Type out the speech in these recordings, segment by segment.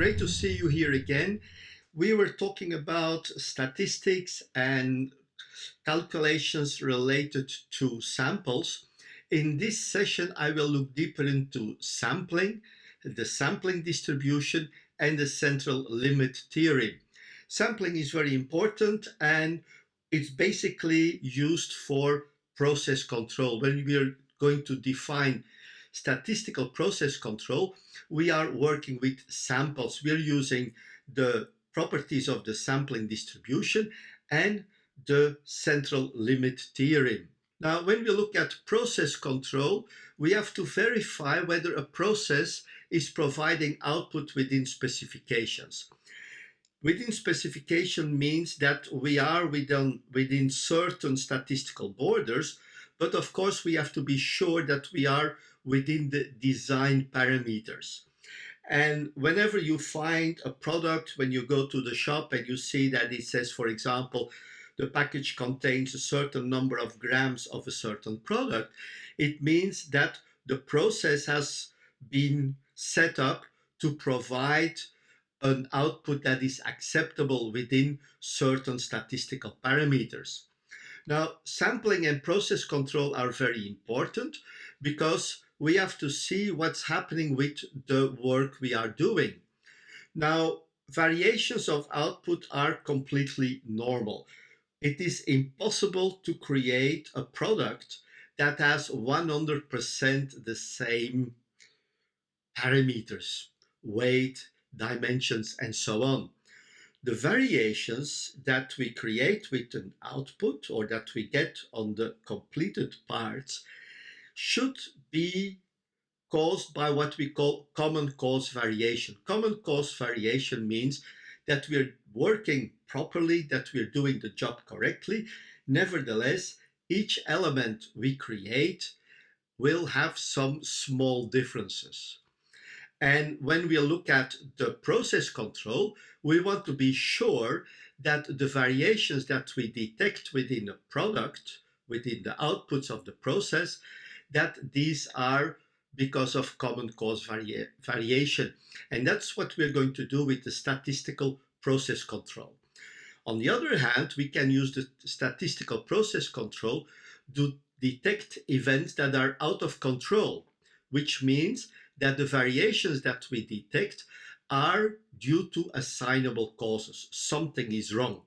great to see you here again. We were talking about statistics and calculations related to samples. In this session, I will look deeper into sampling, the sampling distribution, and the central limit theorem. Sampling is very important and it's basically used for process control. When we are going to define statistical process control, we are working with samples. We are using the properties of the sampling distribution and the central limit theorem. Now, when we look at process control, we have to verify whether a process is providing output within specifications. Within specification means that we are within certain statistical borders, but of course we have to be sure that we are within the design parameters. And whenever you find a product, when you go to the shop and you see that it says, for example, the package contains a certain number of grams of a certain product, it means that the process has been set up to provide an output that is acceptable within certain statistical parameters. Now, sampling and process control are very important because we have to see what's happening with the work we are doing. Now, variations of output are completely normal. It is impossible to create a product that has 100% the same parameters, weight, dimensions, and so on. The variations that we create with an output or that we get on the completed parts should be caused by what we call common cause variation. Common cause variation means that we're working properly, that we're doing the job correctly. Nevertheless, each element we create will have some small differences. And when we look at the process control, we want to be sure that the variations that we detect within a product, within the outputs of the process, that these are because of common cause variation. And that's what we're going to do with the statistical process control. On the other hand, we can use the statistical process control to detect events that are out of control, which means that the variations that we detect are due to assignable causes. Something is wrong.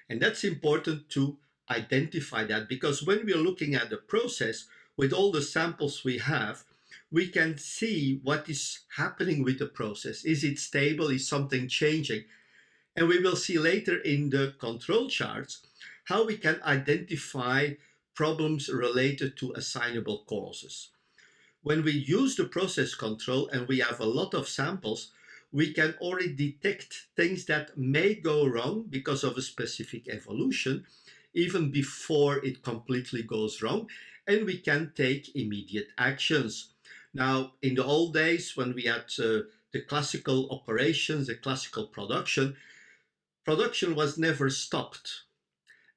And that's important to identify that, because when we're looking at the process with all the samples we have, we can see what is happening with the process. Is it stable? Is something changing? And we will see later in the control charts how we can identify problems related to assignable causes. When we use the process control and we have a lot of samples, we can already detect things that may go wrong because of a specific evolution, even before it completely goes wrong, and we can take immediate actions. Now, in the old days, when we had the classical operations, the classical production was never stopped.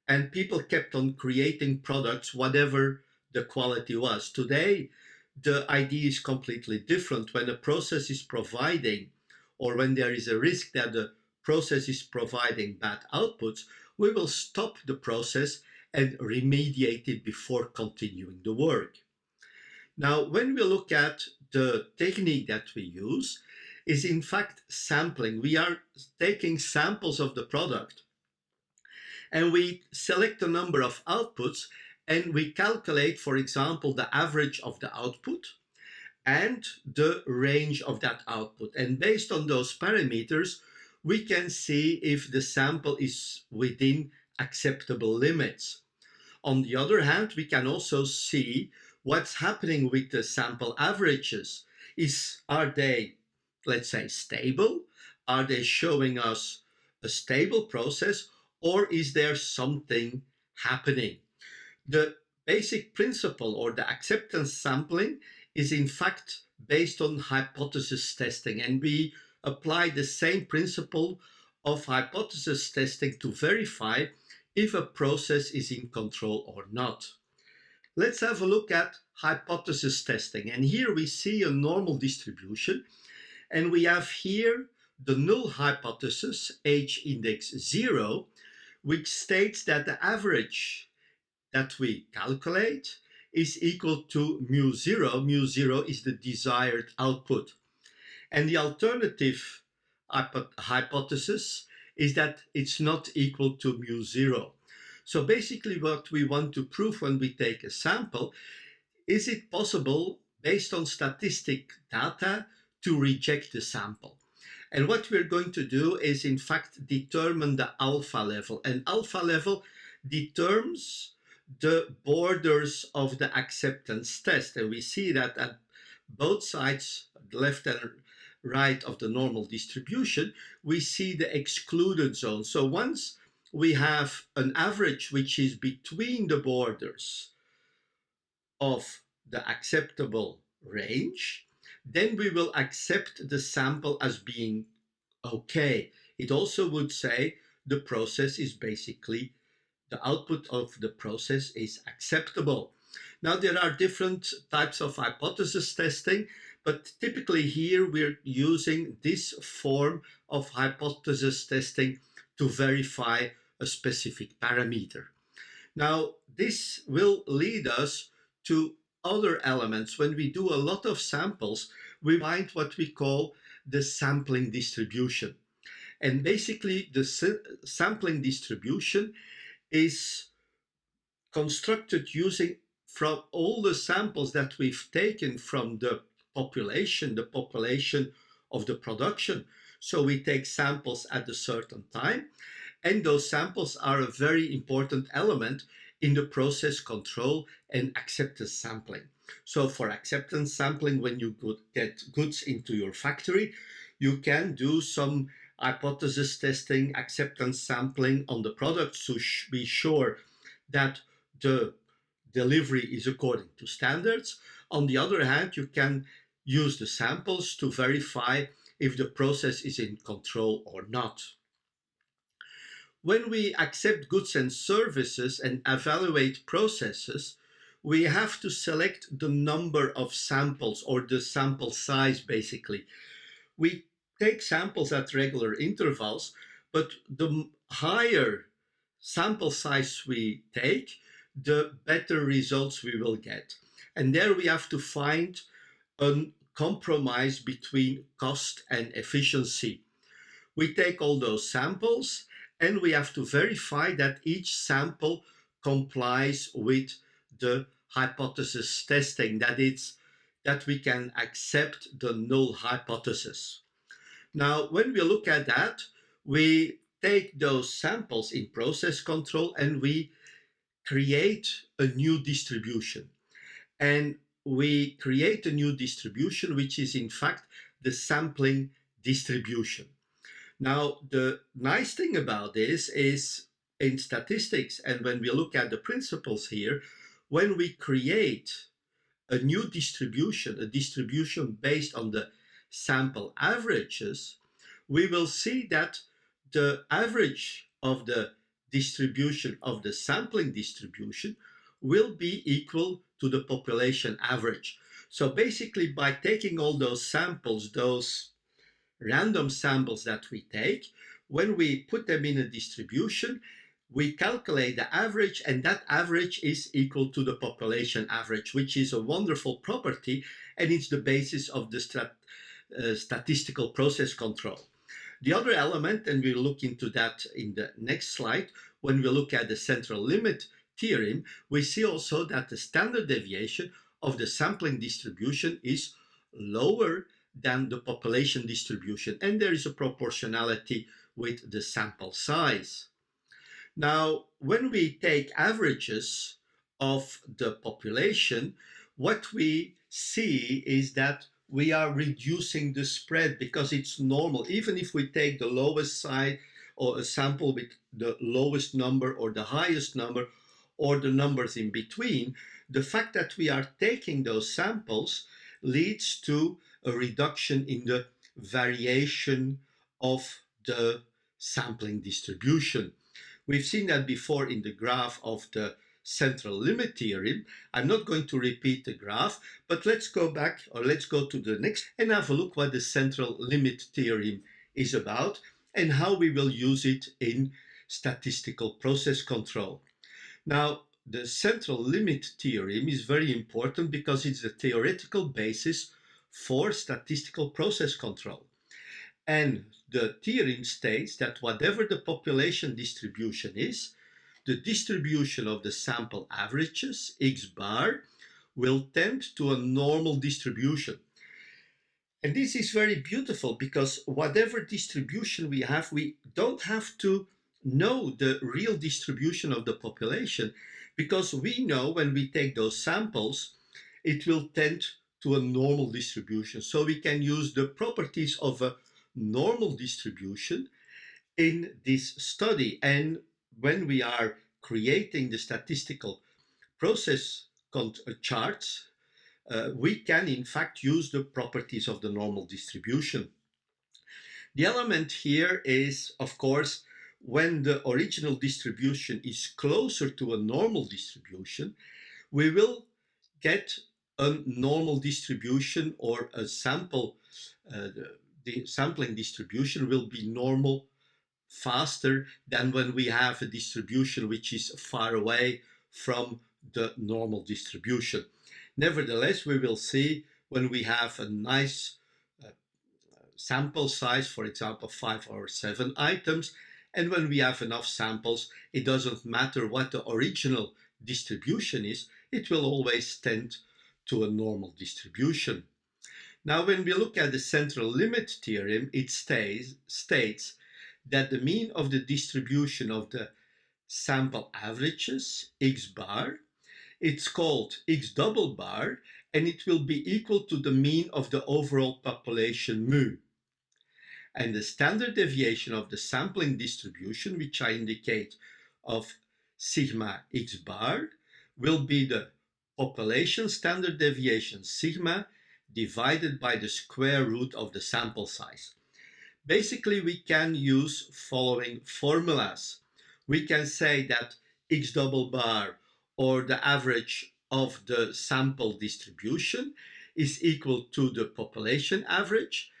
And people kept on creating products, whatever the quality was. Today, the idea is completely different. When a process is providing, or when there is a risk that the process is providing bad outputs, we will stop the process and remediate it before continuing the work. Now, when we look at the technique that we use, is in fact sampling. We are taking samples of the product and we select a number of outputs and we calculate, for example, the average of the output and the range of that output. And based on those parameters, we can see if the sample is within acceptable limits. On the other hand, we can also see what's happening with the sample averages. Are they, let's say, stable? Are they showing us a stable process, or is there something happening? The basic principle or the acceptance sampling is in fact based on hypothesis testing, and we apply the same principle of hypothesis testing to verify if a process is in control or not. Let's have a look at hypothesis testing, and here we see a normal distribution, and we have here the null hypothesis, H index 0, which states that the average that we calculate is equal to mu 0. Mu 0 is the desired output. And the alternative hypothesis is that it's not equal to mu 0. So basically what we want to prove when we take a sample, is it possible, based on statistic data, to reject the sample? And what we're going to do is, in fact, determine the alpha level. And alpha level determines the borders of the acceptance test. And we see that at both sides, left and right of the normal distribution, we see the excluded zone. So once we have an average which is between the borders of the acceptable range, then we will accept the sample as being okay. It also would say the process is basically, the output of the process is acceptable. Now, there are different types of hypothesis testing, but typically here we're using this form of hypothesis testing to verify a specific parameter. Now, this will lead us to other elements. When we do a lot of samples, we find what we call the sampling distribution. And basically, the sampling distribution is constructed using from all the samples that we've taken from the population of the production. So we take samples at a certain time, and those samples are a very important element in the process control and acceptance sampling. So for acceptance sampling, when you get goods into your factory, you can do some hypothesis testing, acceptance sampling on the products to be sure that the delivery is according to standards. On the other hand, you can use the samples to verify if the process is in control or not. When we accept goods and services and evaluate processes, we have to select the number of samples, or the sample size basically. We take samples at regular intervals, but the higher sample size we take, the better results we will get. And there we have to find a compromise between cost and efficiency. We take all those samples and we have to verify that each sample complies with the hypothesis testing, that we can accept the null hypothesis. Now, when we look at that, we take those samples in process control and we create a new distribution. And we create a new distribution, which is in fact the sampling distribution. Now, the nice thing about this is, in statistics, and when we look at the principles here, when we create a new distribution, a distribution based on the sample averages, we will see that the average of the distribution of the sampling distribution will be equal to the population average. So basically, by taking all those samples, those random samples that we take, when we put them in a distribution, we calculate the average, and that average is equal to the population average, which is a wonderful property, and it's the basis of the statistical process control. The other element, and we'll look into that in the next slide, when we look at the central limit theorem, we see also that the standard deviation of the sampling distribution is lower than the population distribution, and there is a proportionality with the sample size. Now, when we take averages of the population, what we see is that we are reducing the spread because it's normal. Even if we take the lowest side, or a sample with the lowest number or the highest number, or the numbers in between, the fact that we are taking those samples leads to a reduction in the variation of the sampling distribution. We've seen that before in the graph of the central limit theorem. I'm not going to repeat the graph, but let's go back, or let's go to the next and have a look what the central limit theorem is about and how we will use it in statistical process control. Now, the central limit theorem is very important because it's the theoretical basis for statistical process control. And the theorem states that whatever the population distribution is, the distribution of the sample averages, x bar, will tend to a normal distribution. And this is very beautiful because whatever distribution we have, we don't have to know the real distribution of the population because we know when we take those samples, it will tend to a normal distribution. So we can use the properties of a normal distribution in this study. And when we are creating the statistical process charts, we can in fact use the properties of the normal distribution. The element here is, of course, when the original distribution is closer to a normal distribution, we will get a normal distribution or a sample, the sampling distribution will be normal faster than when we have a distribution which is far away from the normal distribution. Nevertheless, we will see when we have a nice sample size, for example, 5 or 7 items, and when we have enough samples, it doesn't matter what the original distribution is, it will always tend to a normal distribution. Now, when we look at the central limit theorem, it states that the mean of the distribution of the sample averages, x bar, it's called x double bar, and it will be equal to the mean of the overall population mu. And the standard deviation of the sampling distribution, which I indicate of sigma x bar, will be the population standard deviation sigma divided by the square root of the sample size. Basically, we can use following formulas. We can say that x double bar, or the average of the sample distribution, is equal to the population average,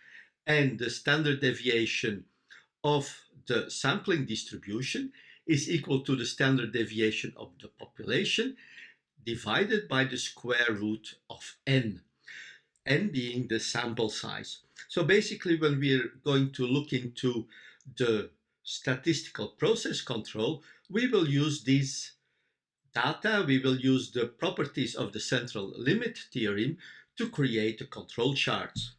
and the standard deviation of the sampling distribution is equal to the standard deviation of the population divided by the square root of n being the sample size. So basically, when we're going to look into the statistical process control, we will use these data, we will use the properties of the central limit theorem to create the control charts.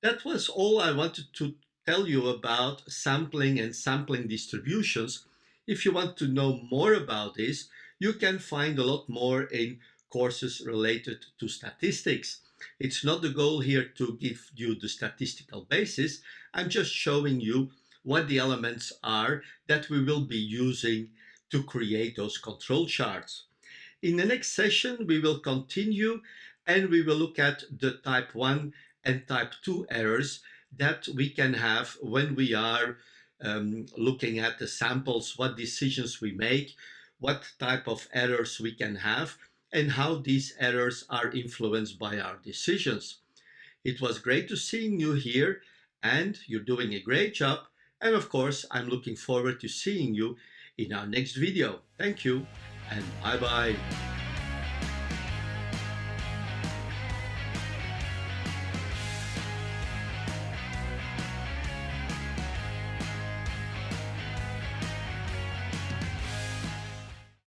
That was all I wanted to tell you about sampling and sampling distributions. If you want to know more about this, you can find a lot more in courses related to statistics. It's not the goal here to give you the statistical basis. I'm just showing you what the elements are that we will be using to create those control charts. In the next session, we will continue and we will look at the type 1 and type 2 errors that we can have when we are looking at the samples, what decisions we make, what type of errors we can have, and how these errors are influenced by our decisions. It was great to seeing you here, and you're doing a great job. And of course, I'm looking forward to seeing you in our next video. Thank you, and bye-bye.